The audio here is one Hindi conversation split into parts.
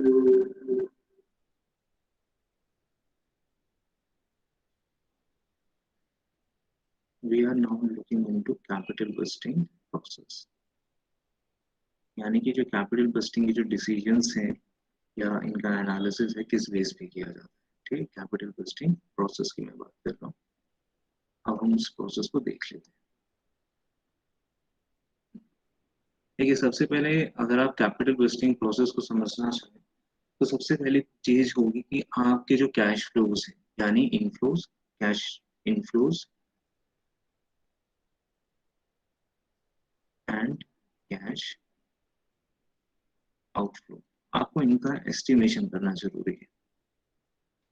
We are now looking into capital busting process. यानी कि जो कैपिटल बस्टिंग की जो डिसीजंस हैं या इनका एनालिसिस है किस बेस पे किया जाता है। ठीक, कैपिटल बस्टिंग प्रोसेस की मैं बात कर रहा हूँ। अब हम इस प्रोसेस को देख लेते हैं। देखिए, सबसे पहले अगर आप कैपिटल बस्टिंग प्रोसेस को समझना चाहें तो सबसे पहली चीज होगी कि आपके जो कैश फ्लोज हैं, यानी inflows, cash inflows and cash outflow, आपको इनका एस्टिमेशन करना जरूरी है।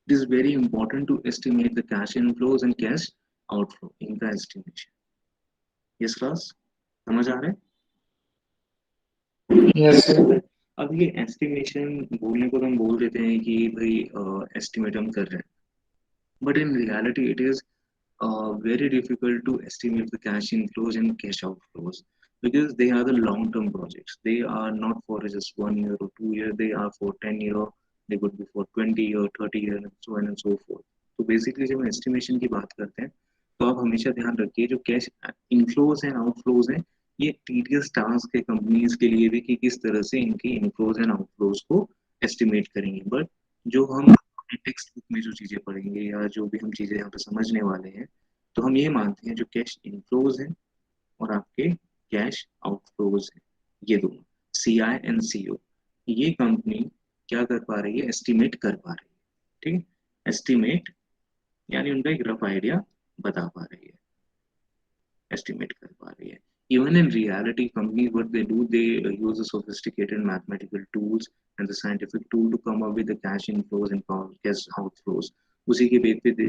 It is very important to estimate the cash inflows and cash outflow, इनका एस्टिमेशन। यस क्लास, समझ आ रहा है? Yes sir. अब ये एस्टिमेशन बोलने को तो हम बोल देते हैं कि भाई एस्टिमेट हम कर रहे हैं, but in reality it is very difficult to estimate the cash inflows and cash outflows because they are the long term projects. They are not for just 1 year or 2 year, they are for 10 year, they could be for 20 year, 30 year and so on and so forth. तो बेसिकली जब हम एस्टिमेशन की बात करते हैं तो आप हमेशा ध्यान रखिए जो कैश इनफ्लोज एंड आउटफ्लोज हैं ये टीडियस टास्क है कंपनीज के लिए भी कि किस तरह से इनकी इनफ्लोज एंड आउटफ्लोज को एस्टिमेट करेंगे। बट जो हम टेक्स्ट बुक में जो चीजें पढ़ेंगे या जो भी हम चीजें यहाँ पे समझने वाले हैं तो हम ये मानते हैं जो कैश इनफ्लोज हैं और आपके कैश आउटफ्लोज हैं, ये दोनों सी आई एंड सी ओ, ये कंपनी क्या कर पा रही है, एस्टिमेट कर पा रही है। ठीक है, एस्टिमेट यानी उनका एक रफ आइडिया बता पा रही है, एस्टिमेट कर पा रही है। Even in reality, companies what they do, they use the sophisticated mathematical tools and the scientific tool to come up with the cash inflows and cash outflows. उसी के बेस पे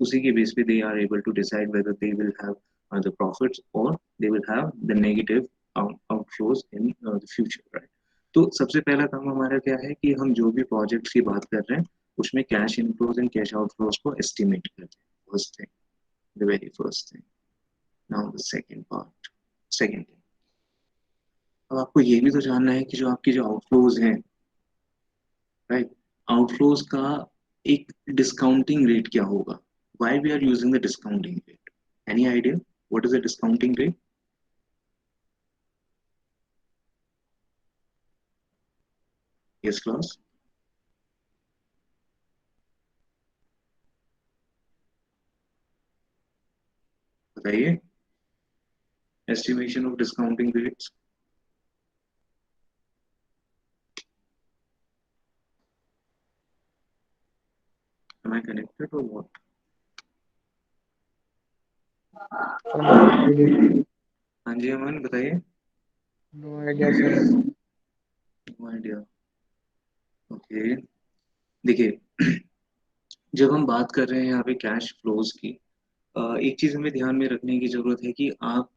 उसी के बेस पे they are able to decide whether they will have the profits or they will have the negative outflows in the future, right? तो सबसे पहला काम हमारा क्या है कि हम जो भी प्रोजेक्ट्स की बात कर रहे हैं उसमें cash inflows and cash outflows को एस्टिमेट करते हैं। First thing, the very first thing. Now the second part, second thing, अब आपको ये भी तो जानना है कि जो आपकी जो आउटफ्लोज हैं, राइट, आउटफ्लोज का एक डिस्काउंटिंग रेट क्या होगा। Why we are using the discounting rate? Any idea what is the discounting rate? Yes class, बताइए, estimation of discounting rates. Am I connected or what? हाँ जी अमन, बताइए। No idea sir. No idea, okay. देखिए जब हम बात कर रहे हैं यहाँ पे कैश फ्लोज की, एक चीज हमें ध्यान में रखने की जरूरत है कि आप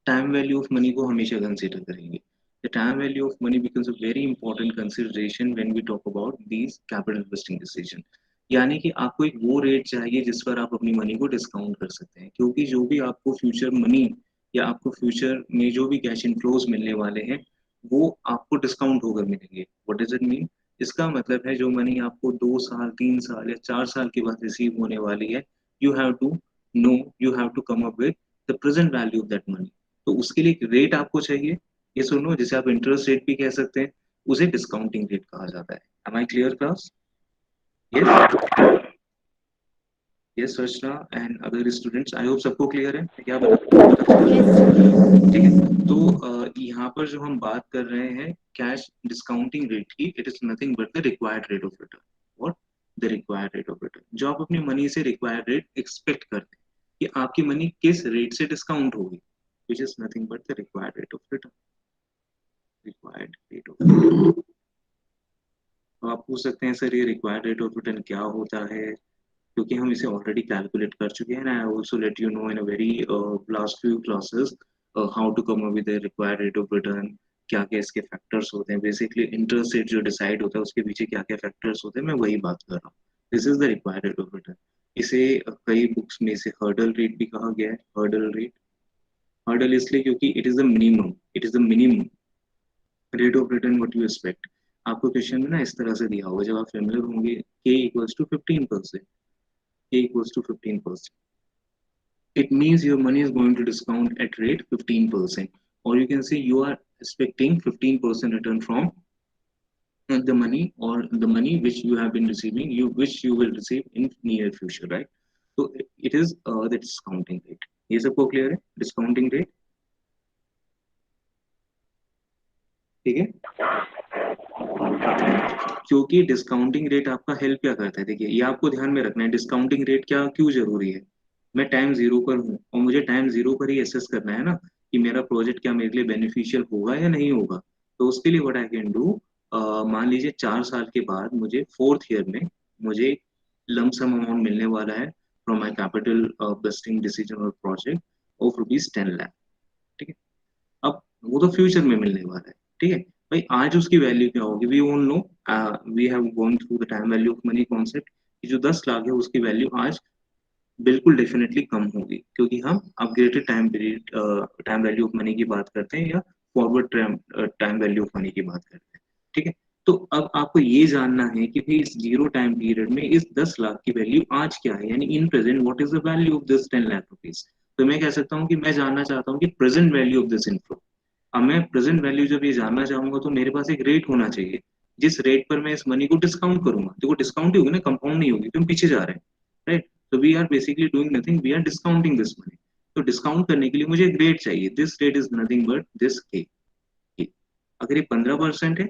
टाइम वैल्यू ऑफ मनी को हमेशा कंसीडर करेंगे। The time value of money becomes a very important consideration when we talk about these capital investing decision. यानी कि आपको एक वो रेट चाहिए जिस पर आप अपनी मनी को डिस्काउंट कर सकते हैं, क्योंकि जो भी आपको फ्यूचर मनी या आपको फ्यूचर में जो भी कैश इनफ्लोज मिलने वाले हैं वो आपको डिस्काउंट होकर मिलेंगे। What does it mean? इसका मतलब है जो मनी आपको 2 साल 3 साल या 4 साल के बाद रिसीव होने वाली है, you have to know, you have to come up with the present value of that money. तो उसके लिए एक रेट आपको चाहिए, ये सुनो, जिसे आप इंटरेस्ट रेट भी कह सकते हैं, उसे डिस्काउंटिंग रेट कहा जाता है। Am I clear class? Yes, yes Rachna and other students, I hope सबको क्लियर है मैं क्या बता रहा हूँ। ठीक है, तो यहाँ पर जो हम बात कर रहे हैं कैश डिस्काउंटिंग रेट की, it is nothing but the required rate of return. What? The required rate of return, जो आप अपनी मनी से रिक्वायर्ड रेट एक्सपेक्ट करते हैं कि आपकी मनी किस रेट से डिस्काउंट होगी, विच is nothing but the required rate of return. Required rate of return, तो आप पूछ सकते हैं सर ये रिक्वायर्ड रेट ऑफ रिटर्न क्या होता है, क्योंकि हम इसे ऑलरेडी कैलकुलेट कर चुके हैं। I also let you know in a very last few classes how to come up with the required rate of return, क्या क्या इसके फैक्टर्स होते हैं, बेसिकली इंटरेस्ट रेट जो डिसाइड होता है उसके पीछे क्या क्या फैक्टर्स होते हैं, मैं वही बात कर रहा हूँ। This is the required rate of return. इसे कई बुक्स में इसे हर्डल रेट भी कहा गया है। हर्डल रेट, हर्डल इसलिए क्योंकि it is the minimum, it is the minimum rate of return what you expect. आपको क्वेश्चन में ना इस तरह से दिया होगा, जब आप फेमिलियर होंगे, k equals to 15%, k equals to 15%, it means your money is going to discount at rate 15%, or you can say you are expecting 15% return from the money, or the money which you have been receiving, you which you will receive in near future, right? So it is the discounting rate. ये सबको क्लियर है, डिस्काउंटिंग रेट? ठीक है, क्योंकि डिस्काउंटिंग रेट आपका हेल्प क्या करता है, देखिए ये आपको ध्यान में रखना है, डिस्काउंटिंग रेट क्या क्यों जरूरी है। मैं टाइम जीरो पर हूँ और मुझे टाइम जीरो पर ही एसेस करना है ना कि मेरा प्रोजेक्ट क्या मेरे लिए बेनिफिशियल होगा या नहीं होगा। तो उसके लिए व्हाट आई कैन डू, मान लीजिए 4 साल के बाद मुझे फोर्थ ईयर में मुझे लमसम अमाउंट मिलने वाला है from my capital investing decision और प्रोजेक्ट ऑफ ₹10 लाख। ठीक है, अब वो तो फ्यूचर में मिलने वाला है। ठीक है भाई, आज उसकी वैल्यू क्या होगी, we own know, we have gone through the time value of money concept, कि जो 10 लाख है उसकी वैल्यू आज बिल्कुल डेफिनेटली कम होगी, क्योंकि हम upgraded time period time value of money की बात करते हैं या forward time value of money की बात करते हैं। ठीक है, तो अब आपको ये जानना है कि भाई इस जीरो टाइम पीरियड में इस 10 लाख की वैल्यू आज क्या है, यानी in present what is the value of this 10 lakh rupees. तो मैं कह सकता हूँ कि मैं जानना चाहता हूँ कि present value of this inflow. अब मैं प्रेजेंट वैल्यू जब ये जानना चाहूंगा तो मेरे पास एक रेट होना चाहिए, जिस रेट पर मैं इस मनी को डिस्काउंट करूंगा। देखो डिस्काउंट ही होगी ना, कंपाउंड नहीं होगी, क्यों पीछे जा रहे हैं, राइट? तो we are basically doing nothing, we are discounting this money. तो डिस्काउंट करने के लिए मुझे एक रेट चाहिए, this rate is nothing but this K. अगर ये 15% है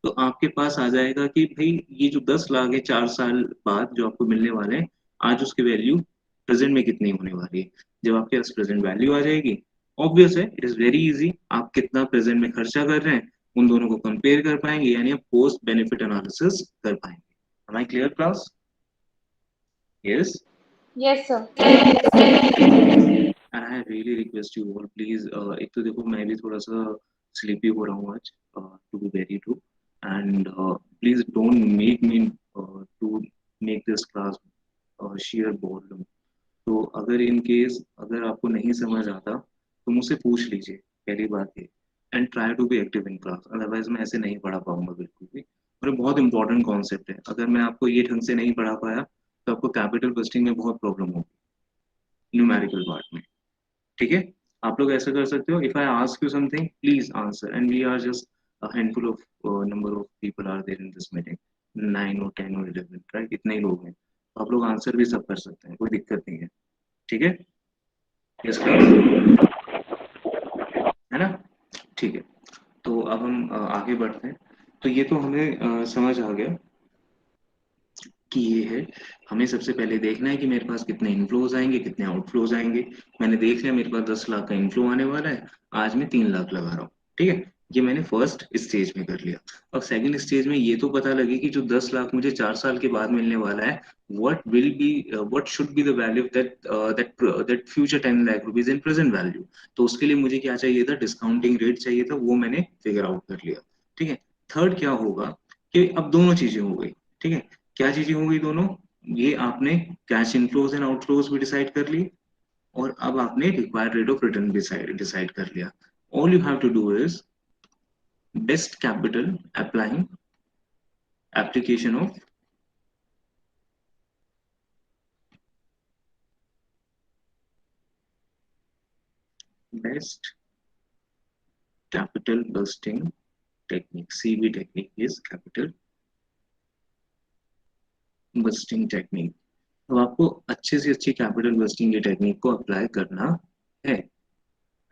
तो आपके पास आ जाएगा कि भाई ये जो 10 लाख है 4 साल बाद जो आपको मिलने वाले हैं, आज उसकी वैल्यू प्रेजेंट में कितनी होने वाली है। जब आपके पास प्रेजेंट वैल्यू आ जाएगी, ऑब्वियस है, इट इज वेरी इजी, आप कितना प्रेजेंट में खर्चा कर रहे हैं उन दोनों को कंपेयर कर पाएंगे, यानी आप पोस्ट बेनिफिट एनालिसिस कर पाएंगे। Am I clear class? Yes. Yes, sir. And I really request you all please, एक तो देखो मैं भी थोड़ा सा स्लीपी हो रहा हूँ आज, to be very true, and please don't make me to make this class sheer boredom. तो अगर इन केस अगर आपको नहीं समझ आता तो मुझसे पूछ लीजिए, पहली बात ये, and try to be active in class, otherwise मैं ऐसे नहीं पढ़ा पाऊंगा बिल्कुल भी। और ये बहुत इंपॉर्टेंट कॉन्सेप्ट है, अगर मैं आपको ये ढंग से नहीं पढ़ा पाया तो आपको कैपिटल बस्टिंग में बहुत प्रॉब्लम होगी, न्यूमेरिकल पार्ट में। ठीक है, आप लोग ऐसा कर सकते हो, if I ask you something please answer, and we are just a handful of number of people are there in this meeting, 9 और 10 और 11, राइट? इतने ही लोग हैं, तो आप लोग आंसर भी सब कर सकते हैं, कोई दिक्कत नहीं है। ठीक है, यस क्लास, है ना? ठीक है, तो अब हम आगे बढ़ते हैं। तो ये तो हमें समझ आ गया कि ये है, हमें सबसे पहले देखना है कि मेरे पास कितने इनफ्लोज आएंगे कितने आउटफ्लोज आएंगे। मैंने देख लिया मेरे पास 10 लाख का इनफ्लो आने वाला है, आज मैं 3 लाख लगा रहा हूँ। ठीक है, ये मैंने फर्स्ट स्टेज में कर लिया। अब सेकंड स्टेज में ये तो पता लगे कि जो 10 लाख मुझे 4 साल के बाद मिलने वाला है, what should be the value of that future 10 lakh rupees in present value. तो उसके लिए मुझे क्या चाहिए था, डिस्काउंटिंग रेट चाहिए था, वो मैंने फिगर आउट कर लिया। ठीक है, थर्ड क्या होगा कि अब दोनों चीजें हो गई। ठीक है, क्या चीजें हो गई दोनों, ये आपने कैश इनफ्लोज एंड आउटफ्लोज भी डिसाइड कर ली, और अब आपने required rate of return decide decide कर लिया। All you have to do is best capital applying application of best capital budgeting technique, CB technique is capital budgeting technique. अब आपको अच्छे से अच्छी कैपिटल बस्टिंग की टेक्निक को अप्लाई करना है,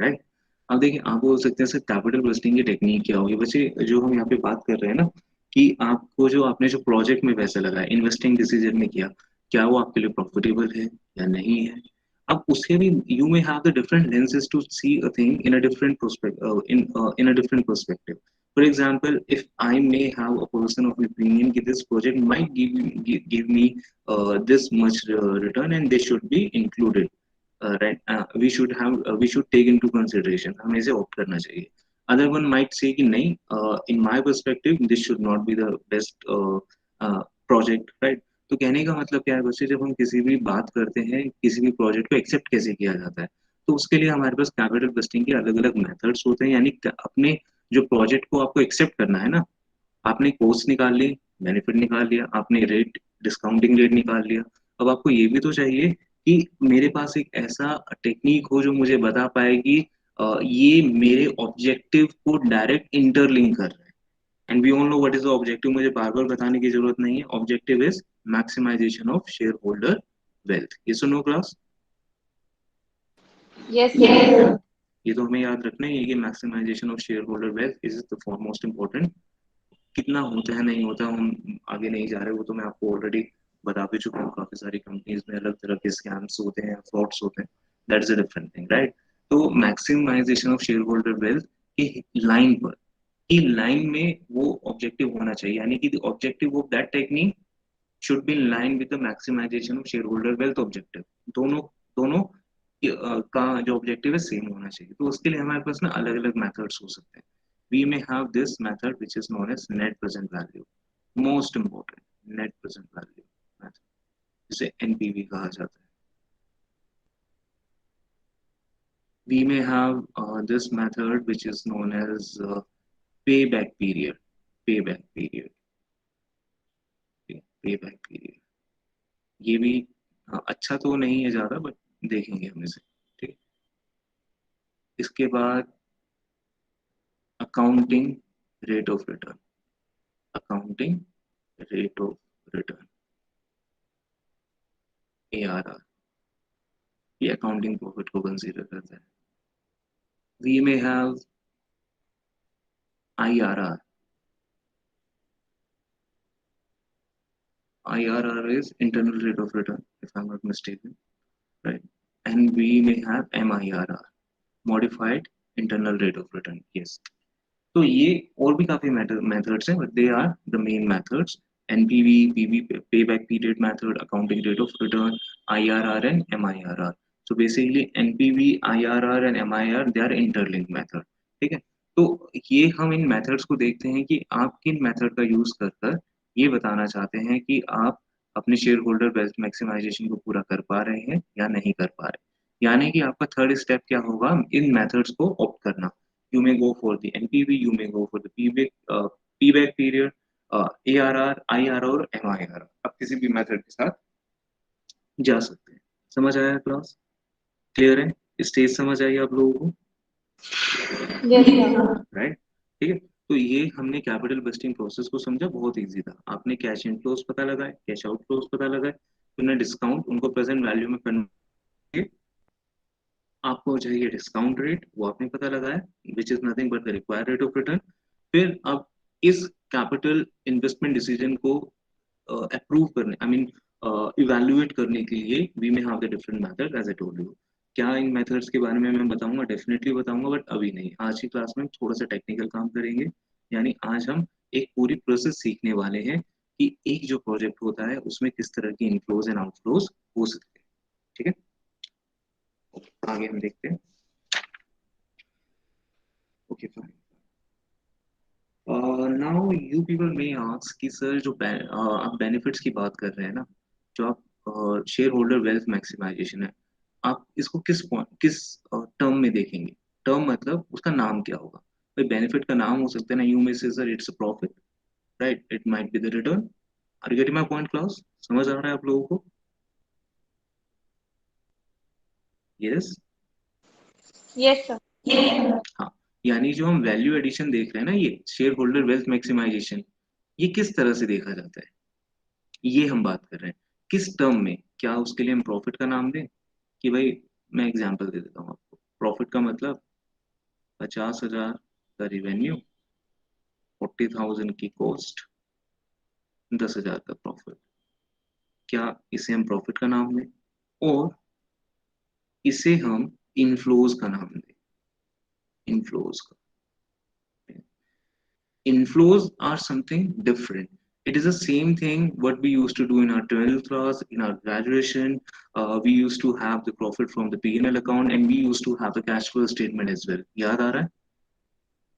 राइट? अब देखिए आप बोल सकते हैं सर कैपिटल बस्टिंग की टेक्निक क्या होगी, वैसे जो हम यहाँ पे बात कर रहे हैं ना, कि आपको जो आपने जो प्रोजेक्ट में पैसा लगाया, इन्वेस्टिंग डिसीजन में किया, क्या वो आपके लिए प्रॉफिटेबल है या नहीं है। अब उसके भी you may have the different lenses to see a thing in a different perspective, in a different perspective. For example, if I may have a person of opinion that this project might give me this much return and they should be included, right? We should take into consideration, हमें इसे opt करना चाहिए। Other one might say कि नहीं, in my perspective this should not be the best project, right? तो कहने का मतलब क्या है बच्चे, जब हम किसी भी बात करते हैं, किसी भी प्रोजेक्ट को एक्सेप्ट कैसे किया जाता है, तो उसके लिए हमारे पास कैपिटल बस्टिंग के अलग अलग मेथड्स होते हैं, यानी अपने जो प्रोजेक्ट को आपको एक्सेप्ट करना है ना, आपने कॉस्ट निकाल ली, बेनिफिट निकाल लिया, आपने रेट, डिस्काउंटिंग रेट निकाल लिया। अब आपको ये भी तो चाहिए कि मेरे पास एक ऐसा टेक्निक हो जो मुझे बता पाए कि ये मेरे ऑब्जेक्टिव को डायरेक्ट इंटरलिंक कर रहा है। And we all know what is the objective, मुझे बार बार बताने की जरूरत नहीं है। Objective is maximization of shareholder wealth. ये सुनो क्लास, Yes, sir. ये तो हमें याद रखना ही है कि maximization of shareholder wealth is the foremost important. कितना होता है नहीं होता हम आगे नहीं जा रहे, वो तो मैं आपको ऑलरेडी बता भी चुका हूँ। काफी सारी कंपनीज में अलग तरह के स्कैम्स होते हैं, फ्रॉड्स होते हैं, that is a different thing, right. तो maximization of shareholder wealth की लाइन पर, की लाइन में वो ऑब्जेक्टिव होना चाहिए, यानी कि the objective of that technique should be in line with the maximization of shareholder wealth objective. दोनों दोनों का जो ऑब्जेक्टिव है सेम होना चाहिए। तो उसके लिए हमारे पास ना अलग अलग मेथड्स हो सकते हैं। We may have this method which is known as net present value, most important, net present value method, जिसे एनपीवी कहा जाता है। We may have this method which is known as payback period. Payback period. Payback period. ये भी अच्छा तो नहीं है ज्यादा, बट देखेंगे हम इसे। ठीक है, इसके बाद accounting rate of return. Accounting rate of return, ARR, ये अकाउंटिंग प्रॉफिट को कंसीडर करता है। We may have IRR। IRR is internal rate of return, if I'm not mistaken, right? And we may have MIRR, modified internal rate of return, yes। तो ये और भी काफी मेथड्स हैं, but they are the main methods. NPV, PV, pay back period method, accounting rate of return, IRR and MIRR। So basically NPV, IRR and MIR they are interlink method. ठीक है, तो ये हम इन मेथड्स को देखते हैं कि आप किन मेथड का यूज कर कर ये बताना चाहते हैं कि आप अपने शेयर होल्डर वेल्थ मैक्सिमाइजेशन को पूरा कर पा रहे हैं या नहीं कर पा रहे। यानी कि आपका थर्ड स्टेप क्या होगा, इन मेथड्स को ऑप्ट करना। You may go for the NPV, you may go for the payback period, ARR, IRR और MIRR। आप किसी भी मेथड के साथ जा सकते हैं। समझ आया क्लास? क्लियर है? स्टेज समझ आई आप लोगों को? Yes, sir. राइट, ठीक है। तो ये हमने कैपिटल बस्टिंग प्रोसेस को समझा, बहुत इजी था। आपने कैश इनफ्लोज पता लगाए, कैश आउटफ्लोज पता लगाए, फिर डिस्काउंट उनको प्रेजेंट वैल्यू में कन्वर्ट, आपको चाहिए डिस्काउंट रेट, वो आपने पता लगाया, which is nothing but the required rate of return. फिर अब इस कैपिटल इन्वेस्टमेंट डिसीजन को अप्रूव करने, आई मीन इवेल्युएट करने के लिए we may have the different method as I told you. क्या इन मेथड्स के बारे में मैं बताऊंगा? डेफिनेटली बताऊंगा, बट अभी नहीं। आज की क्लास में हम थोड़ा सा टेक्निकल काम करेंगे, यानी आज हम एक पूरी प्रोसेस सीखने वाले हैं कि एक जो प्रोजेक्ट होता है उसमें किस तरह की इनफ्लोज एंड आउटफ्लोज हो सकते हैं। ठीक है, आगे हम देखते हैं। Okay fine. Now you people may ask कि सर जो आप बेनिफिट्स की बात कर रहे हैं ना, जो आप शेयर होल्डर वेल्थ मैक्सिमाइजेशन है, आप इसको किस टर्म में देखेंगे? टर्म मतलब उसका नाम क्या होगा? भाई बेनिफिट का नाम हो सकता है ना, you may say sir it's a profit, right, it might be the return. Are you getting my point class? समझ आ रहा है आप लोगों को? यस। Yes, sir. हाँ, यानी जो हम वैल्यू एडिशन देख रहे हैं ना, ये शेयर होल्डर वेल्थ मैक्सिमाइजेशन, ये किस तरह से देखा जाता है, ये हम बात कर रहे हैं। किस टर्म में? क्या उसके लिए हम प्रॉफिट का नाम दें कि भाई, मैं एग्जांपल दे देता हूँ आपको। प्रॉफिट का मतलब 50,000 का रिवेन्यू, 40,000 की कॉस्ट, 10,000 का प्रॉफिट। क्या इसे हम प्रॉफिट का नाम दें, और इसे हम इनफ्लोज का नाम दें? इनफ्लोज का, inflows are something different. It is the same thing what we used to do in our 12th class, in our graduation. We used to have the profit from the P&L account, and we used to have the cash flow statement as well. याद आ रहा है?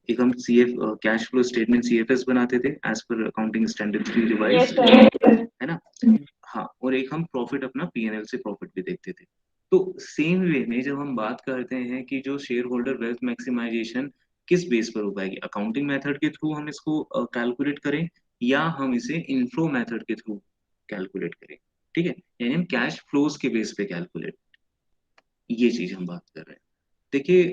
एक हम CF cash flow statement CFS बनाते थे as per accounting standard 3 Yes, revised, sir. है ना? हाँ, और एक हम प्रॉफिट अपना P&L से प्रॉफिट भी देखते थे। तो सेम वे में जब हम बात करते हैं कि जो शेयर होल्डर वेल्थ मैक्सिमाइजेशन किस बेस पर हो पाएगी, अकाउंटिंग मेथड के थ्रू हम इसको कैलकुलेट करें या हम इसे इनफ्लो मेथड के थ्रू कैलकुलेट करें, ठीक है, यानी हम कैश फ्लोज के बेस पे कैलकुलेट, ये चीज हम बात कर रहे हैं। देखिए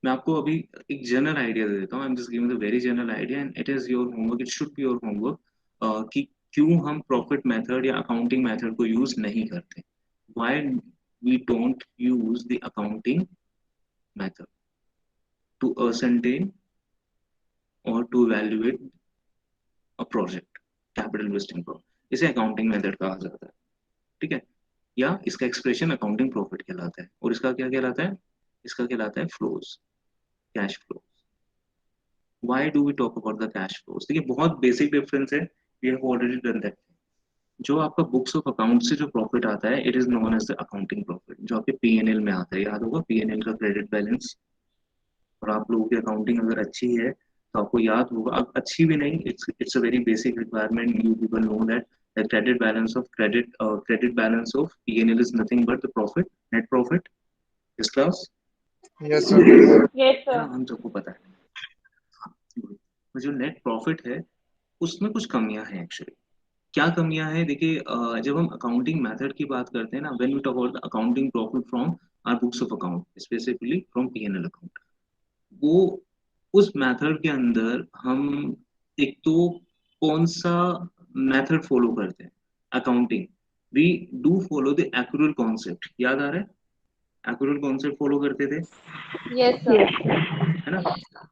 मैं आपको अभी एक जनरल आइडिया दे देता हूँ, I am just giving the very general idea and it is your homework, it should be your homework, कि क्यों हम प्रॉफिट मेथड या अकाउंटिंग मेथड को यूज नहीं करते, why we don't use the accounting method to ascertain or to evaluate a project, capital investing project, इसे अकाउंटिंग मेथड कहा जाता है, ठीक है, या इसका एक्सप्रेशन अकाउंटिंग प्रॉफिट कहलाता है, और इसका क्या कहलाता है, इसका कहलाता है flows, cash flow. Why do we talk about the cash flows, देखिए बहुत बेसिक डिफरेंस है, we have already done that. जो आपका बुक्स ऑफ अकाउंट से जो प्रॉफिट आता है it is known as the accounting profit, जो आपके पीएनएल में आता है, याद होगा पीएनएल का क्रेडिट बैलेंस, और आप लोगों की अकाउंटिंग अगर अच्छी है तो आपको याद होगा, अब अच्छी भी नहीं, it's a very basic requirement, you people know that the credit balance of credit balance of P&L is nothing but the profit, net profit, this class, Yes, sir. Yes, है ना, sir. हम सबको पता है। हाँ, तो जो नेट प्रॉफिट है उसमें कुछ कमियां हैं एक्चुअली। क्या कमियां हैं, देखिए जब हम अकाउंटिंग मेथड की बात करते हैं ना, when we talk about accounting profit from our books of account specifically from PNL account, वो उस मेथड के अंदर हम एक तो कौन सा मेथड फॉलो करते हैं, accounting, we do follow the accrual concept, याद आ रहा है, एक्यूरल कॉन्सेप्ट फॉलो करते थे, Yes, sir. है ना,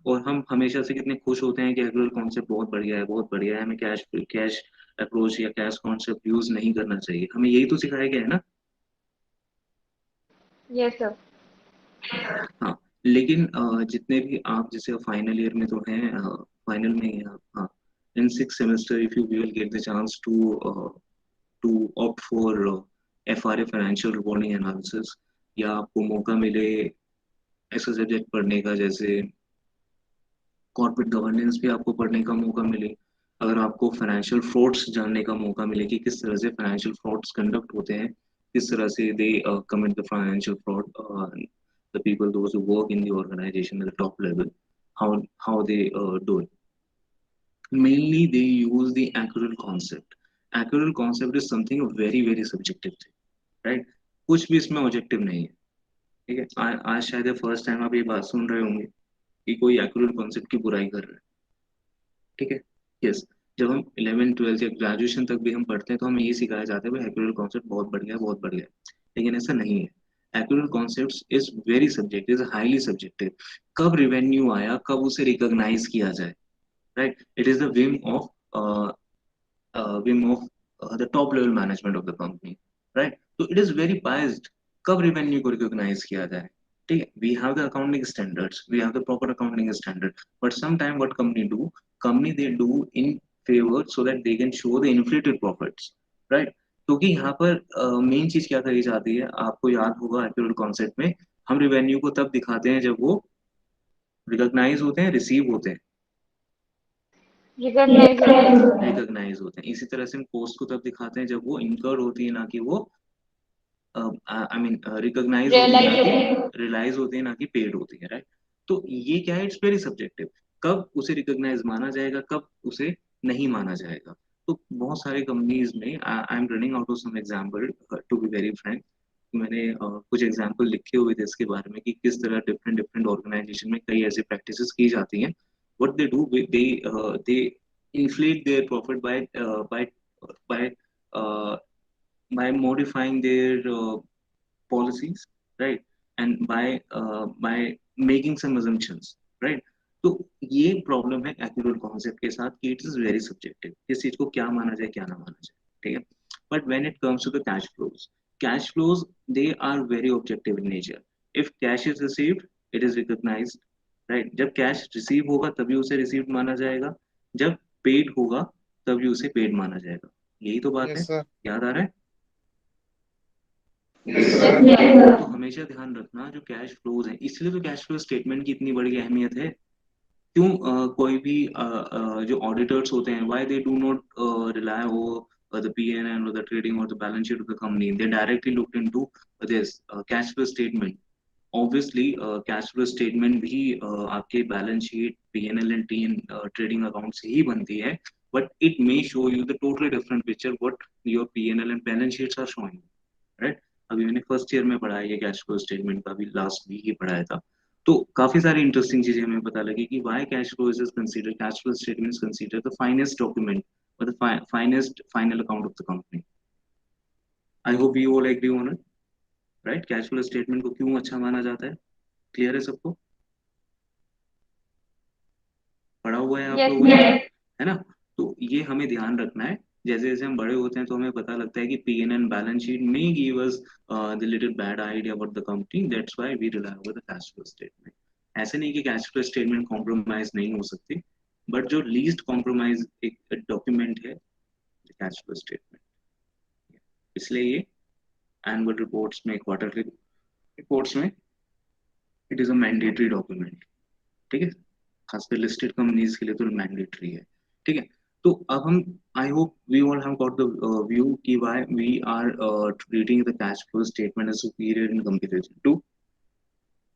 और हम हमेशा से कितने खुश होते हैं कि एक्यूरल कॉन्सेप्ट बहुत बढ़िया है, बहुत बढ़िया है, हमें कैश कैश अप्रोच या कैश कॉन्सेप्ट यूज नहीं करना चाहिए, हमें यही तो सिखाया गया है ना। Yes, sir. हाँ, लेकिन जितने भी आप जैसे फाइनल ईयर में तो हैं, फाइनल में ही हैं आप, हाँ, in 6 semester if you will get the chance to opt for FRA financial reporting analysis, या आपको मौका मिले ऐसा सब्जेक्ट पढ़ने का जैसे कॉर्पोरेट गवर्नेंस भी आपको पढ़ने का मौका मिले, अगर आपको फाइनेंशियल फ्रॉड्स जानने का मौका मिले कि किस तरह से फाइनेंशियल फ्रॉड्स कंडक्ट होते हैं, किस तरह से दे commit the financial fraud, the people those who work in the organization at the top level, how they do it, mainly they use the accrual concept. Accrual concept is something very very subjective thing, right, कुछ भी इसमें ऑब्जेक्टिव नहीं है, ठीक है, आज शायद फर्स्ट टाइम आप ये बात सुन रहे होंगे कि कोई एक्यूरल कॉन्सेप्ट की बुराई कर रहा है, ठीक है, यस, जब हम 11th 12th या ग्रेजुएशन तक भी हम पढ़ते हैं तो हमें ये सिखाया जाता है भाई एक्यूरल कॉन्सेप्ट बहुत बढ़िया है, बहुत बढ़िया है, लेकिन ऐसा नहीं है, accrual concept is very subjective, is highly subjective, कब रिवेन्यू आया, कब उसे रिकॉग्नाइज किया जाए, right, it is the whim of the top level management of the company, right, so it is very biased, कब revenue को recognize किया जाए, ठीक है, we have the accounting standards, we have the proper accounting standard, but sometime what company they do in favor so that they can show the inflated profits, right, क्योंकि यहाँ पर मेन चीज क्या कही जाती है, आपको याद होगा एक्चुअल कॉन्सेप्ट में, हम रिवेन्यू को तब दिखाते हैं जब वो रिकॉग्नाइज होते हैं, रिसीव होते हैं, Recognize होते हैं. रिकॉग्नाइज होते हैं, इसी तरह से हम कॉस्ट को तब दिखाते हैं जब वो इनकर्ड होती है, ना कि वो आई मीन रिकॉग्नाइज होती है, ना Realize होते हैं. कि रियलाइज होती है, ना कि पेड होती है, राइट, तो ये क्या है, इट्स वेरी सब्जेक्टिव, कब उसे रिकॉग्नाइज माना जाएगा, कब उसे नहीं माना जाएगा, तो बहुत सारे कंपनीज में I am running out of some example, to be very frank, मैंने कुछ एग्जांपल लिखे हुए थे इसके बारे में कि किस तरह डिफरेंट डिफरेंट ऑर्गेनाइजेशन में कई ऐसी प्रैक्टिसेस की जाती हैं, what they do, they inflate their profit by uh, by modifying their policies, right, and by making some assumptions, right, तो ये प्रॉब्लम है एक्यूरेट कॉन्सेप्ट के साथ कि इट इज वेरी सब्जेक्टिव, किस चीज को क्या माना जाए क्या ना माना जाए, ठीक है, but when it comes to the cash flows they are very objective in nature, if cash is received it is recognized, right, जब कैश रिसीव होगा तभी उसे रिसीव्ड माना जाएगा, जब पेड होगा तभी उसे पेड माना जाएगा, यही तो बात है, Yes, sir. याद आ रहा है, Yes, Yes, sir. sir. तो हमेशा ध्यान रखना जो कैश फ्लोज है, इसलिए तो कैश फ्लो स्टेटमेंट की इतनी बड़ी अहमियत है, क्यों कोई भी जो ऑडिटर्स होते हैं why they do not rely over the PNL और द ट्रेडिंग और the balance sheet of the company, they directly look into this cash flow statement, obviously cash flow statement भी आपके balance sheet, PNL and T trading account से ही बनती है, but it may show you the totally different picture what your PNL and balance sheets are showing, right. अभी मैंने फर्स्ट ईयर में पढ़ा है ये कैश फ्लो स्टेटमेंट का, भी लास्ट वीक ही पढ़ाया था। तो काफी सारी इंटरेस्टिंग चीजें हमें पता लगी कि why cash flow is consider cash flow statement is consider the finest document और the finest final account of the company. I hope you all agree on it, right. Cash flow statement को क्यों अच्छा माना जाता है, क्लियर है सबको, पढ़ा हुआ है आप Yes, लोगों ने, sir. है ना। तो ये हमें ध्यान रखना है। जैसे जैसे हम बड़े होते हैं तो हमें पता लगता है कि पीएन एंड बैलेंस शीट में give us the little bad idea about the company, that's why we rely over the cash flow statement. ऐसे नहीं कि कैश फ्लो स्टेटमेंट कॉम्प्रोमाइज नहीं हो सकती, बट जो लीस्ट कॉम्प्रोमाइज एक डॉक्यूमेंट है कैश फ्लो स्टेटमेंट, इसलिए ये एनुअल रिपोर्ट्स में, क्वार्टरली रिपोर्ट्स में it is a mandatory document, ठीक है। खासकर लिस्टेड कंपनीज के लिए तो मैंडेटरी है, ठीक है। तो अब हम, I hope we all have got the view कि why we are treating the cash flow statement as superior in comparison to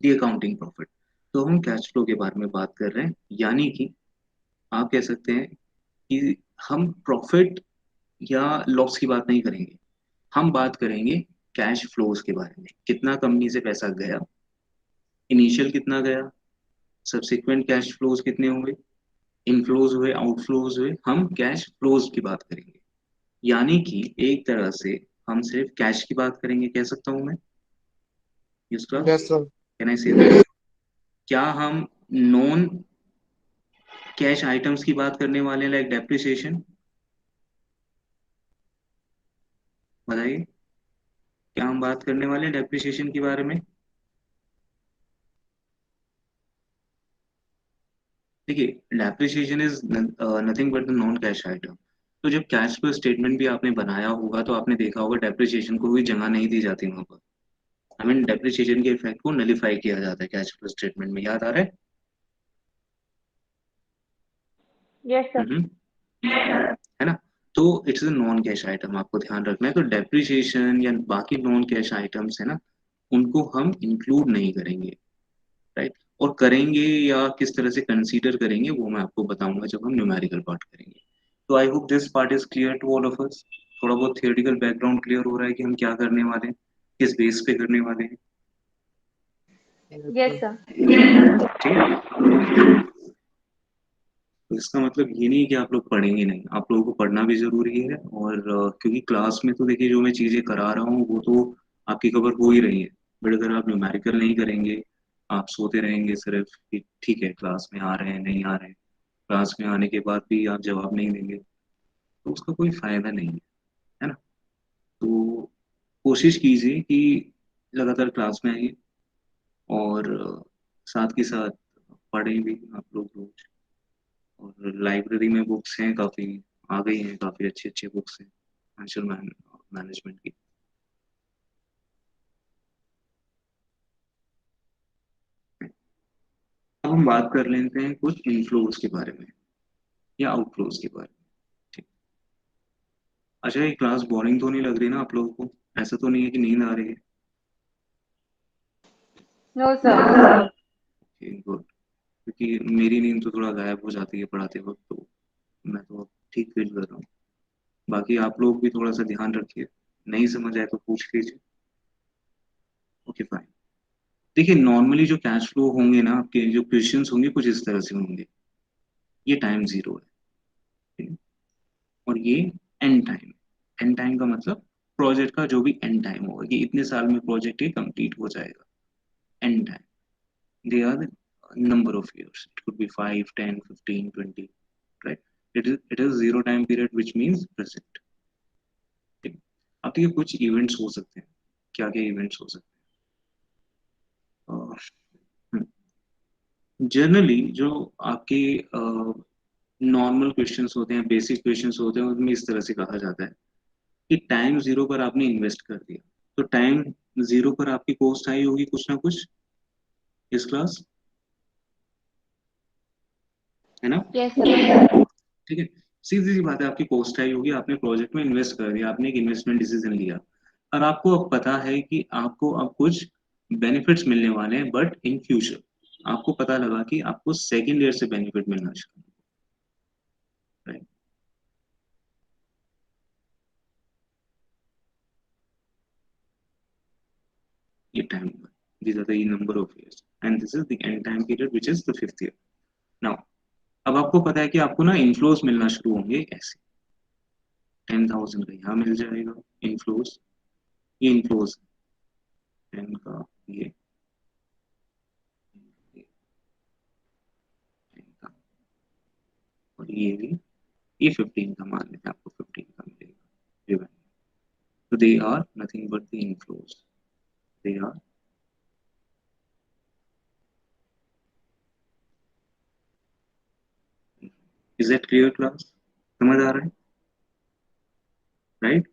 the accounting profit. तो हम कैश फ्लो के बारे में बात कर रहे हैं, यानी कि आप कह सकते हैं कि हम प्रॉफिट या लॉस की बात नहीं करेंगे, हम बात करेंगे कैश फ्लोज के बारे में। कितना कंपनी से पैसा गया, इनिशियल कितना गया, सब्सिक्वेंट कैश फ्लोज कितने हुए, इनफ्लोज हुए, आउटफ्लोज हुए, हम कैश फ्लोज की बात करेंगे। यानी कि एक तरह से हम सिर्फ कैश की बात करेंगे, कह सकता हूं मैं, yes class, yes sir. Can I से दिस। क्या हम नॉन कैश आइटम्स की बात करने वाले हैं, लाइक डेप्रिसिएशन, बताइए, क्या हम बात करने वाले हैं डेप्रिसिएशन के बारे में। देखिए, depreciation is nothing but the non cash item. तो जब कैश फ्लो स्टेटमेंट भी आपने बनाया होगा तो आपने देखा होगा डेप्रिसिएशन को भी जगह नहीं दी जाती वहां पर। आई मीन डेप्रिसिएशन के इफेक्ट को नलीफाई किया जाता है कैश फ्लो स्टेटमेंट में, याद आ रहा है। Yes, sir. है ना। तो it's a non cash item, आपको ध्यान रखना है। तो डेप्रिसिएशन या बाकी नॉन कैश आइटम्स है ना, उनको हम इंक्लूड नहीं करेंगे, राइट। और करेंगे या किस तरह से कंसीडर करेंगे वो मैं आपको बताऊंगा जब हम न्यूमेरिकल पार्ट करेंगे। तो I hope this part is clear to all of us. थोड़ा बहुत थियोरेटिकल बैकग्राउंड क्लियर हो रहा है कि हम क्या करने वाले हैं, किस बेस पे करने वाले हैं, यस Yes, सर। sir. ठीक है। तो इसका मतलब ये नहीं कि आप लोग पढ़ेंगे नहीं, आप लोगों को पढ़ना भी जरूरी है। और क्योंकि क्लास में तो देखिए जो मैं चीजें करा रहा हूँ वो तो आपकी कवर हो ही रही है, बट अगर आप न्यूमेरिकल नहीं करेंगे, आप सोते रहेंगे सिर्फ कि ठीक है क्लास में आ रहे हैं नहीं आ रहे हैं, क्लास में आने के बाद भी आप जवाब नहीं देंगे, तो उसका कोई फायदा नहीं है ना। तो कोशिश कीजिए कि लगातार क्लास में आइए और साथ के साथ पढ़ें भी आप लोग रोज। और लाइब्रेरी में बुक्स हैं काफ़ी, आ गई हैं काफ़ी अच्छी अच्छी बुक्स हैं फाइनेंशियल मैनेजमेंट की। अब हम बात कर लेते हैं कुछ इनफ्लोज के बारे में या आउटफ्लोज के बारे में, ठीक। अच्छा, ये क्लास बोरिंग तो नहीं लग रही ना आप लोगों को, ऐसा तो नहीं है कि नींद आ रही है। No, sir. गुड, क्योंकि मेरी नींद तो थोड़ा गायब हो जाती है पढ़ाते वक्त, तो मैं तो अब ठीक फील कर रहा हूँ। बाकी आप लोग भी थोड़ा सा ध्यान रखिए, नहीं समझ आए तो पूछ लीजिए, ओके फाइन। देखिए, नॉर्मली जो कैश फ्लो होंगे ना आपके, जो क्वेश्चंस होंगे कुछ इस तरह से होंगे। ये टाइम जीरो है, ठीक है? और ये एंड टाइम। एंड टाइम का मतलब प्रोजेक्ट का जो भी एंड टाइम होगा कि इतने साल में प्रोजेक्ट ये कंप्लीट हो जाएगा, and time. They are the number of years, it could be 5, 10, 15, 20, right? It is zero time period which means present, ठीक है? अब देखिए कुछ इवेंट्स हो सकते हैं, क्या क्या इवेंट्स हो सकते हैं जनरली, जो आपके नॉर्मल क्वेश्चंस होते हैं, बेसिक क्वेश्चंस होते हैं, उनमें इस तरह से कहा जाता है कि टाइम जीरो पर आपने इन्वेस्ट कर दिया, तो टाइम जीरो पर आपकी कॉस्ट आई होगी कुछ ना कुछ, इस क्लास, है ना। Yes, sir. ठीक है, सीधी सी बात है, आपकी कॉस्ट आई होगी, आपने प्रोजेक्ट में इन्वेस्ट कर दिया, आपने एक इन्वेस्टमेंट डिसीजन लिया, और आपको अब पता है कि आपको अब कुछ बेनिफिट्स मिलने वाले हैं, बट इन फ्यूचर आपको पता लगा कि आपको सेकेंड ईयर से बेनिफिट मिलना चाहिए, राइट? ये time, these are the number of years and this is the end time period which is the fifth year. Now अब आपको पता है कि आपको ना इनफ्लोस मिलना शुरू होंगे ऐसे, 10,000 का यहाँ मिल जाएगा इनफ्लोस, ये इनफ्लोस 10 का, ये 10 का, और ये भी, ये 15 का मान लेते हैं, आपको 15 का मिलेगा। तो they are nothing but the inflows, they are is that clear class? समझ आ रहा है, राइट?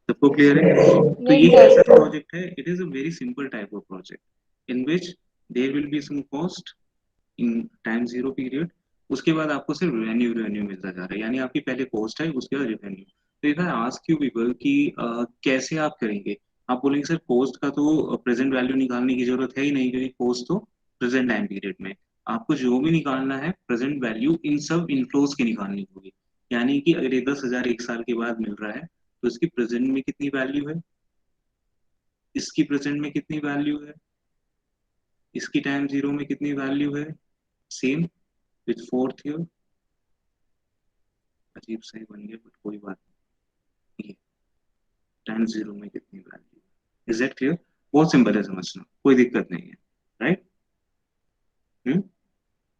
सबको क्लियर है? तो Yes, ये sir. ऐसा प्रोजेक्ट है, it is a very simple type of project in which there will be some cost in time zero period, उसके बाद आपको सिर्फ रेवेन्यू मिलता जा रहा है, यानी आपकी पहले कॉस्ट है उसके बाद रेवेन्यू। तो if I ask you people कि कैसे आप करेंगे, आप बोलेंगे सर कॉस्ट का तो प्रेजेंट वैल्यू निकालने की जरूरत है ही नहीं, क्योंकि कॉस्ट तो प्रेजेंट टाइम पीरियड में, आपको जो भी निकालना है प्रेजेंट वैल्यू इन सब इनफ्लोज की निकालनी होगी। यानी कि अगर ये 10,000 एक साल के बाद मिल रहा है तो इसकी प्रेजेंट में कितनी वैल्यू है, इसकी प्रेजेंट में कितनी वैल्यू है, इसकी टाइम जीरो में कितनी वैल्यू है, सेम विथ फोर्थ ईयर। अजीब सा ही बन गया बट कोई बात नहीं, टाइम जीरो में कितनी वैल्यू, इज दैट क्लियर? बहुत सिंपल है समझना, कोई दिक्कत नहीं है, राइट?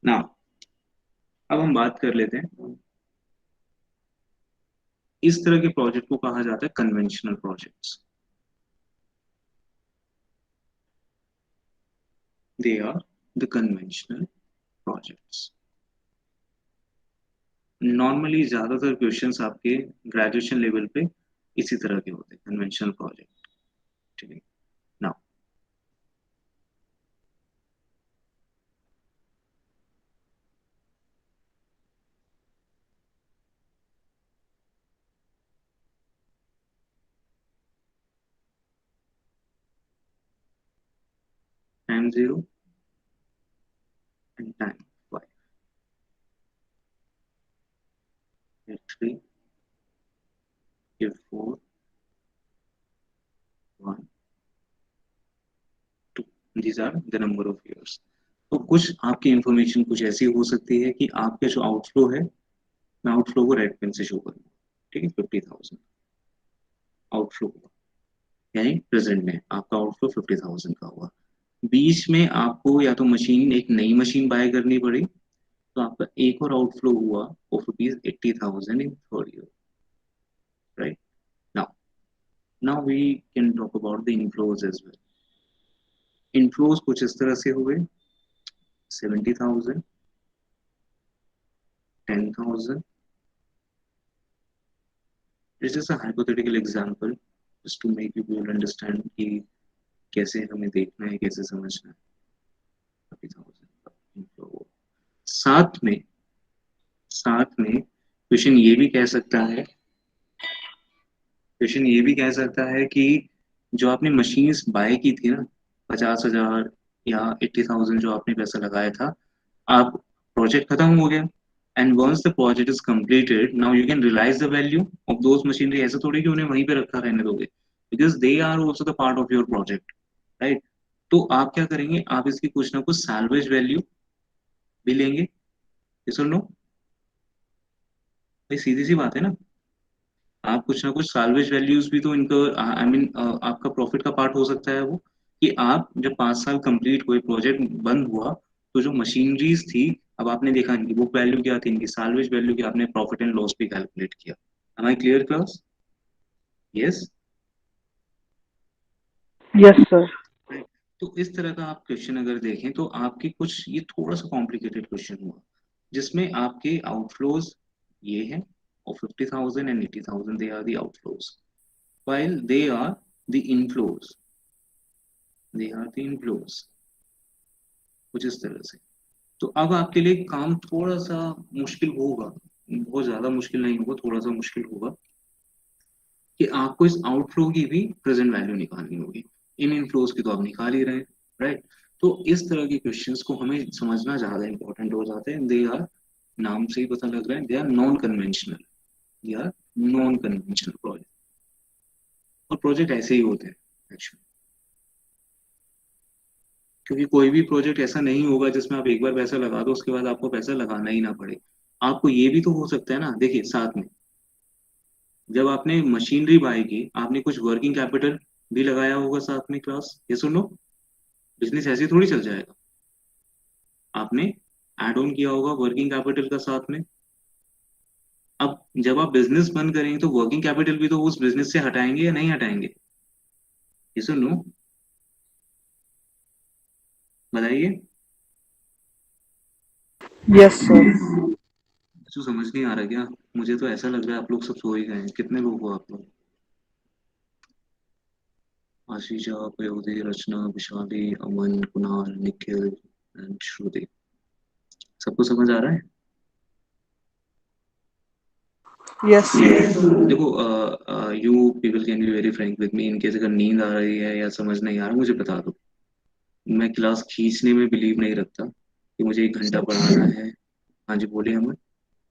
ना अब हम बात कर लेते हैं, इस तरह के प्रोजेक्ट को कहा जाता है conventional projects, they are the conventional projects. Normally ज्यादातर क्वेश्चंस आपके ग्रेजुएशन लेवल पे इसी तरह के होते हैं, कन्वेंशनल प्रोजेक्ट, ठीक है? Now time zero and time 5, get 3, give 4, 1, 2. These are the number of years. तो कुछ आपकी इंफॉर्मेशन कुछ ऐसी हो सकती है कि आपके जो आउटफ्लो है, मैं आउटफ्लो को रेड पेन से शो करूंगा, ठीक है? 50,000 आउटफ्लो हुआ, यानी प्रेजेंट में आपका आउटफ्लो 50,000 का हुआ। बीच में आपको या तो मशीन, एक नई मशीन बाय करनी पड़ी, तो आपका एक और आउटफ्लो हुआ of ₹80,000 in third year, right? Now we can talk about the inflows as well. Inflows कुछ इस तरह से हुए, 70,000, 10,000. This is a hypothetical example just to make you people understand कि कैसे हमें देखना है, कैसे समझना है। 30,000 साथ में क्वेश्चन ये भी कह सकता है, कि जो आपने मशीन्स बाय की थी ना, 50,000 या 80,000 जो आपने पैसा लगाया था, आप प्रोजेक्ट खत्म हो गया, and once the project is completed now you can realise the value of those machinery. ऐसा थोड़ी कि उन्हें वहीं पे रखा रहने दोगे, because they are also the part of your project, right? तो आप क्या करेंगे, आप इसकी कुछ ना कुछ सैल्वेज वैल्यू भी लेंगे, ये सुन लो भाई, सीधी सी बात है ना, आप कुछ ना कुछ सैल्वेज वैल्यूज भी तो इनको, आई मीन आपका प्रॉफिट का पार्ट हो सकता है वो, कि आप जब 5 साल कंप्लीट हुए, प्रोजेक्ट बंद हुआ, तो जो मशीनरीज थी, अब आपने देखा इनकी बुक वैल्यू क्या थी, इनकी सैल्वेज वैल्यू की, आपने प्रॉफिट एंड लॉस भी कैलकुलेट किया। Am I clear class? Yes. Yes, sir. तो इस तरह का आप क्वेश्चन अगर देखें तो आपके कुछ, ये थोड़ा सा कॉम्प्लिकेटेड क्वेश्चन हुआ, जिसमें आपके आउटफ्लोज ये है, और 50,000 and 80,000 they are the outflows, while they are the inflows, कुछ इस तरह से। तो अब आपके लिए काम थोड़ा सा मुश्किल होगा, बहुत ज्यादा मुश्किल नहीं होगा, थोड़ा सा मुश्किल होगा, कि आपको इस आउटफ्लो की भी प्रेजेंट वैल्यू निकालनी होगी। इन इनफ्लोज की तो आप निकाल ही रहे हैं, राइट। तो इस तरह के क्वेश्चंस को हमें समझना ज्यादा इंपॉर्टेंट हो जाते हैं। दे आर, नाम से ही पता लग रहा है, they are non conventional, they are non conventional project. और प्रोजेक्ट ऐसे ही होते हैं एक्चुअली, क्योंकि कोई भी प्रोजेक्ट ऐसा नहीं होगा जिसमें आप एक बार पैसा लगा दो उसके बाद आपको पैसा लगाना ही ना पड़े। आपको ये भी तो हो सकता है ना, देखिए साथ में जब आपने मशीनरी बाय की आपने कुछ वर्किंग कैपिटल भी लगाया होगा साथ में, क्लास ये सुनो। बिजनेस ऐसे ही थोड़ी चल जाएगा, आपने एड ऑन किया होगा वर्किंग कैपिटल का साथ में। अब जब आप बिजनेस बंद करेंगे तो वर्किंग कैपिटल भी तो उस बिजनेस से हटाएंगे या नहीं हटाएंगे, ये सुनो, बताइए। Yes sir. जो समझ नहीं आ रहा क्या? मुझे तो ऐसा लग रहा है आप लोग सब सो ही गए हैं। कितने लोग हो आप लोग? आशीषा, पयोधि, रचना, विशाली, अमन, कुणाल, निखिल एंड श्रुति, सबको समझ आ रहा है? Yes sir. देखो, you people can be very frank with me, in case अगर नींद आ रही है या समझ नहीं आ रहा मुझे बता दो। मैं क्लास खींचने में बिलीव नहीं रखता कि मुझे 1 घंटा पढ़ाना है। हाँ जी बोलिए अमन।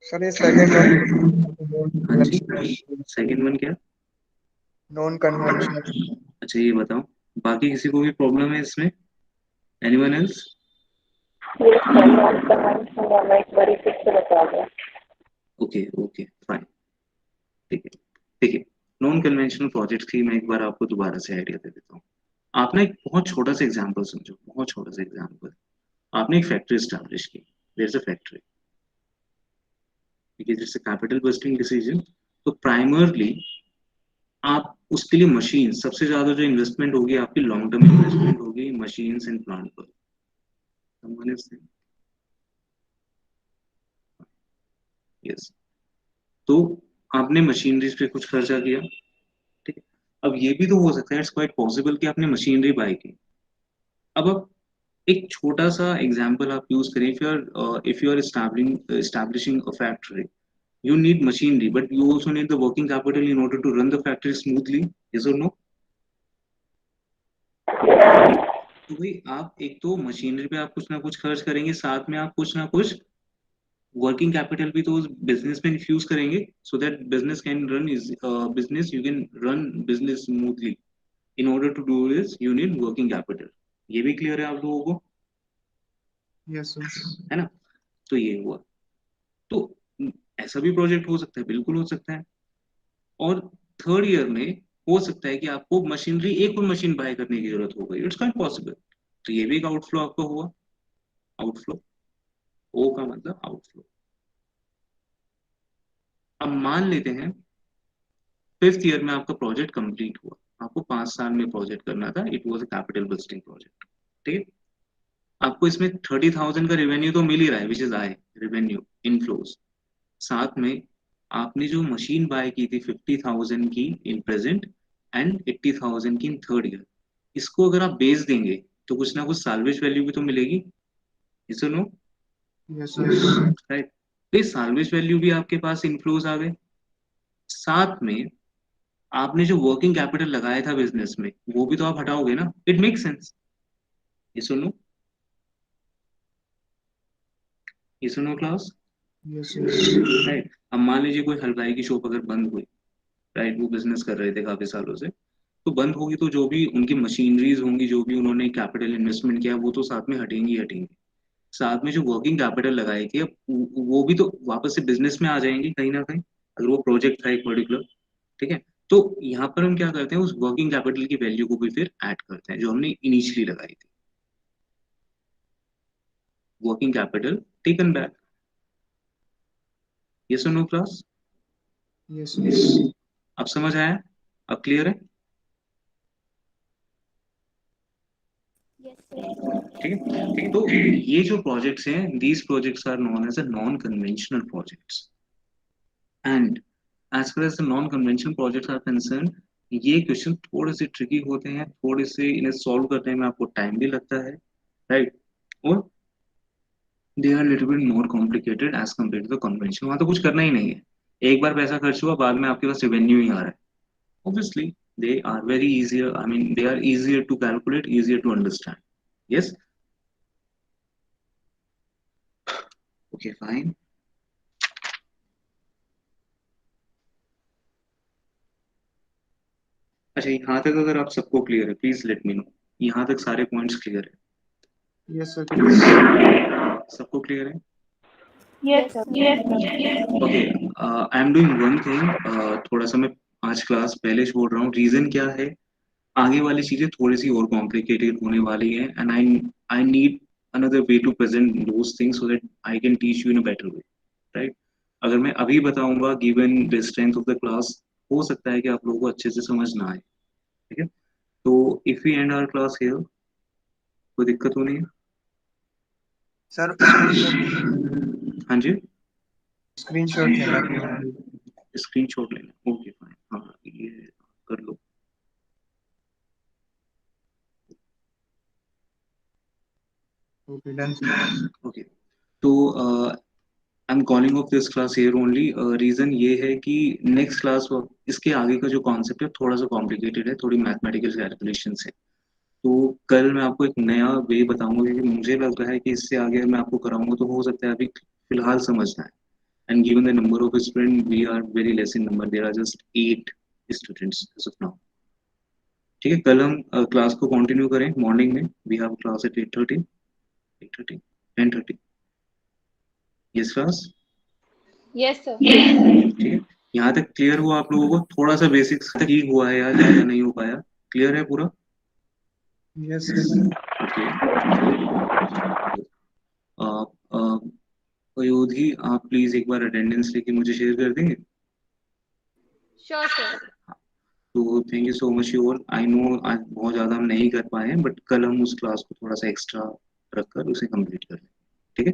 सर ये सेकंड हाँ जी, वन सेकंड वन क्या? Non conventional. अच्छा ये बताओ, बाकी किसी को भी प्रॉब्लम है इसमें? Anyone else? Yes, sir. Non-conventional or like very fixed problem. Okay okay fine, ठीक है। देखिए, नॉन कन्वेंशनल प्रोजेक्ट की मैं एक बार आपको दोबारा से आइडिया दे देता हूँ। आप ना एक बहुत छोटा सा एग्जांपल समझो, बहुत छोटा सा एग्जांपल। आपने एक फैक्ट्री स्टैब्लिश की, देयर इज अ फैक्ट्री, ठीक है, जैसे कैपिटल बस्टिंग डिसीजन। तो प्राइमरली आप उसके लिए मशीन, सबसे ज्यादा जो इन्वेस्टमेंट होगी आपकी लॉन्ग टर्म इन्वेस्टमेंट होगी मशीन्स एंड प्लांट पर। यस, तो आपने मशीनरीज पे कुछ खर्चा किया, ठीक है। अब ये भी तो हो सकता है, इट्स क्वाइट पॉसिबल कि आपने मशीनरी बाय की। अब आप एक छोटा सा एग्जांपल आप यूज करें, if you are establishing a factory, you need machinery but you also need the working capital in order to run the factory smoothly, yes or no? तो भाई आप एक तो मशीनरी पे आप कुछ ना कुछ खर्च करेंगे, साथ में आप कुछ ना कुछ वर्किंग कैपिटल भी तो उस बिजनेस में इन्फ्यूज करेंगे, so that business can run is business, you can run business smoothly. In order to do this you need working capital. ये भी क्लियर है आप लोगों को? Yes sir. है ना? तो ये हुआ। तो ऐसा भी प्रोजेक्ट हो सकता है, बिल्कुल हो सकता है। और थर्ड ईयर में हो सकता है कि आपको मशीनरी, एक और मशीन बाय करने की जरूरत हो गई, इट्स क्वाइट पॉसिबल। तो ये भी एक आउटफ्लो आपका हुआ। आउटफ्लो, ओ का मतलब आउटफ्लो। अब मान लेते हैं फिफ्थ ईयर में आपका प्रोजेक्ट कंप्लीट हुआ, आपको 5 साल में प्रोजेक्ट करना था, it was a capital budgeting project, ठीक है। आपको इसमें 30,000 का रेवेन्यू तो मिल ही रहा है, which is I revenue inflows. साथ में आपने जो मशीन बाय की थी 50,000 की इन प्रेजेंट एंड 80,000 की इन थर्ड ईयर, इसको अगर आप बेच देंगे तो कुछ ना कुछ साल्वेज वैल्यू भी तो मिलेगी, इसे नो, यस सर। राइट। तो साल्वेज वैल्यू भी आपके पास इनफ्लोज आ गए। साथ में आपने जो वर्किंग कैपिटल लगाया था बिजनेस में वो भी तो आप हटाओगे ना, इट मेक सेंस, ये सुनो, ये सुनो क्लास, यस सर। राइट। अब मान लीजिए कोई हलवाई की शॉप अगर बंद हुई, राइट, वो बिजनेस कर रहे थे काफी सालों से, तो बंद होगी तो जो भी उनकी मशीनरीज होंगी, जो भी उन्होंने कैपिटल इन्वेस्टमेंट किया वो तो साथ में हटेंगी ही हटेंगी। साथ में जो वर्किंग कैपिटल लगाई थी अब वो भी तो वापस से बिजनेस में आ जाएंगी कहीं ना कहीं, अगर वो प्रोजेक्ट था एक पर्टिकुलर, ठीक है। तो यहाँ पर हम क्या करते हैं, उस वर्किंग कैपिटल की वैल्यू को भी फिर ऐड करते हैं जो हमने इनिशियली लगाई थी, वर्किंग कैपिटल टेकन बैक। ये सुनो क्लास, यस सर। अब समझ आया? अब क्लियर है? Yes, sir. ठीक है, ठीक है। तो ये जो प्रोजेक्ट्स हैं, these projects are known as a non conventional projects. And as far as the non conventional projects are concern, ये क्वेश्चन थोड़े से ट्रिकी होते हैं, थोड़े से इन्हें सॉल्व करने में आपको टाइम भी लगता है, राइट। और they are little bit more complicated as compare to the convention. वहां तो कुछ करना ही नहीं है, एक बार पैसा खर्च हुआ बाद में आपके पास रेवेन्यू ही आ रहा है, obviously. they are very easier, I mean they are easier to calculate, easier to understand. Yes. Okay, fine. अच्छा, यहाँ तक अगर आप सबको क्लियर है प्लीज लेट मी नो, यहाँ तक सारे पॉइंट्स क्लियर है? Yes, sir. Clear. सबको क्लियर है? Yes, sir. Okay, I am doing one thing, थोड़ा सा मैं आज क्लास पहले छोड़ रहा हूँ। रीजन क्या है, आगे वाली चीजें थोड़ी सी और कॉम्प्लिकेटेड होने वाली है, and I need another way to present those things so that I can teach you in a better way, right? अगर मैं अभी बताऊंगा given the strength of the class, हो सकता है कि आप लोगों को अच्छे से समझ ना आए, ठीक है? तो if we end our class here, कोई दिक्कत तो नहीं है? Sir, screenshot. हाँ जी, Screenshot लेना है. स्क्रीनशॉट लेना, ओके फाइन, हाँ ये कर लो। Okay, done, sir. ओके, तो I am calling off this class here only, reason ये है कि नेक्स्ट क्लास, इसके आगे का जो कॉन्सेप्ट है थोड़ा सा कॉम्प्लिकेटेड है, थोड़ी मैथमेटिकल कैलकुलेशन है। तो कल मैं आपको एक नया वे बताऊंगा, क्योंकि मुझे लग रहा है कि इससे आगे मैं आपको कराऊंगा तो हो सकता है अभी फिलहाल समझना है। And given the number of student, we are very less in number, there are just 8 students as of now. ठीक है, कल हम क्लास को कंटिन्यू करें मॉर्निंग में, we have class at 8:30, 8:30, 10:30। Yes class? Yes, sir. ठीक है, यहाँ तक क्लियर हुआ आप लोगों को? थोड़ा सा बेसिक्स तक ही हुआ है या ज्यादा नहीं हो पाया? क्लियर है पूरा? Yes, sir. ओके, अयोधी आप प्लीज एक बार अटेंडेंस लेके मुझे शेयर कर देंगे? Sure, sir. तो thank you so much you all. I know आज बहुत ज़्यादा हम नहीं कर पाए हैं, बट कल हम उस क्लास को थोड़ा सा एक्स्ट्रा रखकर उसे कंप्लीट कर लें, ठीक है?